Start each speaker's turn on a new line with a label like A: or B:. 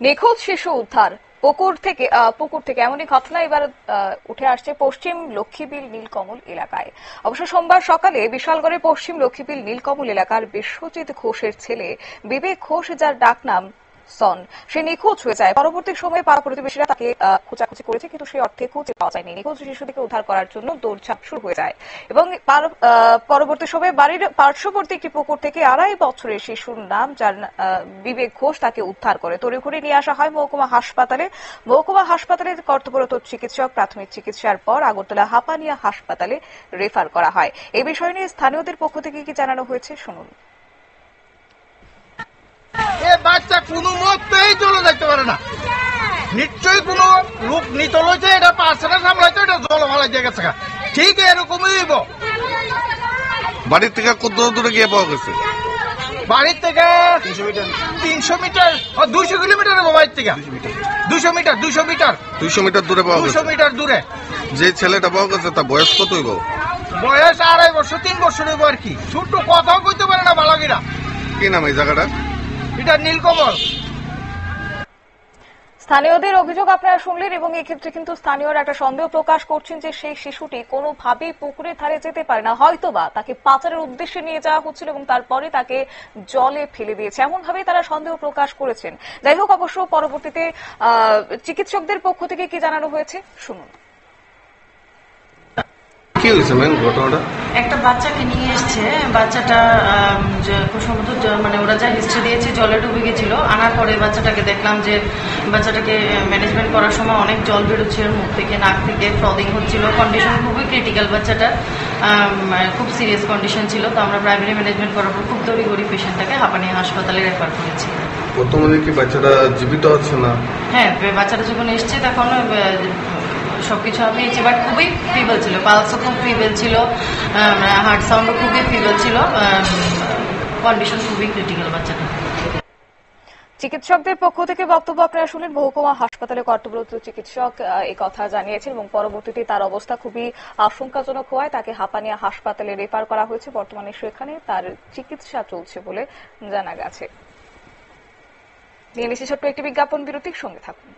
A: নিখোঁজ শিশু উদ্ধার পুকুর থেকে এমনই ঘটনা এবার উঠে আসছে পশ্চিম লক্ষ্মীবিল নীলকমল এলাকায়। অবশ্য সোমবার সকালে বিশালগড়ের পশ্চিম লক্ষ্মীবিল নীলকমল এলাকার বিশ্বজিৎ ঘোষের ছেলে বিবেক ঘোষ, যার ডাকনাম সন, সে নিখোঁজ হয়ে যায়। পরবর্তী সময়ে পাড়া প্রতিবেশীরা তাকে খোঁজাখুঁজি করেছে, কিন্তু সেই অর্থে খুঁজে পাওয়া যায়নি। নিখোঁজ শিশুটিকে উদ্ধার করার জন্য দৌড়ঝাঁপ শুরু হয়ে যায় এবং পরবর্তী সময়ে বাড়ির পার্শ্ববর্তী একটি পুকুর থেকে 2.5 বছরের শিশুর নাম, যার বিবেক ঘোষ, তাকে উদ্ধার করে তড়িঘড়ি নিয়ে আসা হয় মহকুমা হাসপাতালে। কর্তব্যরত চিকিৎসক প্রাথমিক চিকিৎসার পর আগরতলা হাপানিয়া হাসপাতালে রেফার করা হয়। এই বিষয় নিয়ে স্থানীয়দের পক্ষ থেকে কি জানানো হয়েছে শুনুন।
B: বাচ্চা কোনো মতেই চলে যেতে পারে না, নিশ্চয়ই কোনো লোক নিত লইছে, এটা পার্সেন্ট সামলাইছে, এটা জল ভালাই দিয়ে গেছে। ঠিক এরকমই হইব।
C: বাড়ির থেকে কত দূরে গিয়ে পাওয়া গেছে?
B: বাড়ির থেকে 300 মিটার 200 কিলোমিটার হবো বাড়ির থেকে। 200 মিটার
C: দূরে পাওয়া গেছে।
B: 200 মিটার দূরে।
C: যে ছেলেটা পাওয়া গেছে তার বয়স কত হইব?
B: বয়স 2.5 বছর 3 বছর হইব আর কি। ছোট কথাও কইতে পারে না বালাগিরা।
C: কি নাম এই জায়গাটা?
B: এটা নীলকমল।
A: স্থানীয়দের অভিযোগ আপনারা শুনলেন এবং এক্ষেত্রে কিন্তু স্থানীয়রা একটা সন্দেহ প্রকাশ করছেন যে সেই শিশুটি কোনোভাবেই পুকুরের ধারে যেতে পারে না, হয়তোবা তাকে পাচারের উদ্দেশ্যে নিয়ে যাওয়া হচ্ছিল এবং তারপরে তাকে জলে ফেলে দিয়েছে, এমন ভাবেই তারা সন্দেহ প্রকাশ করেছেন। যাই হোক, অবশ্য পরবর্তীতে চিকিৎসকদের পক্ষ থেকে কি জানানো হয়েছে শুনুন।
C: কি হয়েছে ম্যাম ঘটনাটা?
D: একটা বাচ্চাকে নিয়ে এসছে, বাচ্চাটা খুব সম্ভবত মানে ওরা যা হিস্ট্রি দিয়েছে জলে ডুবে গেছিল। আনার পরে বাচ্চাটাকে দেখলাম যে বাচ্চাটাকে ম্যানেজমেন্ট করার সময় অনেক জল বেরোচ্ছে মুখ থেকে, নাক থেকে, ফ্রদিং হচ্ছিল। কন্ডিশন খুবই ক্রিটিক্যাল, বাচ্চাটা খুব সিরিয়াস কন্ডিশন ছিল। তো আমরা প্রাইমারি ম্যানেজমেন্ট করার পর খুব তড়িঘড়ি পেশেন্টটাকে হাপানিয়া হাসপাতালে রেফার করেছি।
C: বর্তমানে কি বাচ্চাটা জীবিত আছে না?
D: হ্যাঁ, বাচ্চাটা যখন এসছে তখন সবকিছু আমি পেয়েছি, বাট খুবই ফিবল ছিল, পালসও খুব ফিবল ছিল, হার্ট সাউন্ডও খুবই ফিবল ছিল, কন্ডিশন খুবই ক্রিটিক্যাল বাচ্চাটা।
A: চিকিৎসকদের পক্ষ থেকে বক্তব্য আপনারা শুনলেন। মহকুমা হাসপাতালে কর্তব্যরত চিকিৎসক এই কথা জানিয়েছেন এবং পরবর্তীতে তার অবস্থা খুবই আশঙ্কাজনক হওয়ায় তাকে হাপানিয়া হাসপাতালে রেফার করা হয়েছে। বর্তমানে সেখানে তার চিকিৎসা চলছে বলে জানা গেছে। নিয়ে নিচ্ছি ছোট্ট একটি বিজ্ঞাপন বিরতির সঙ্গে থাকুন।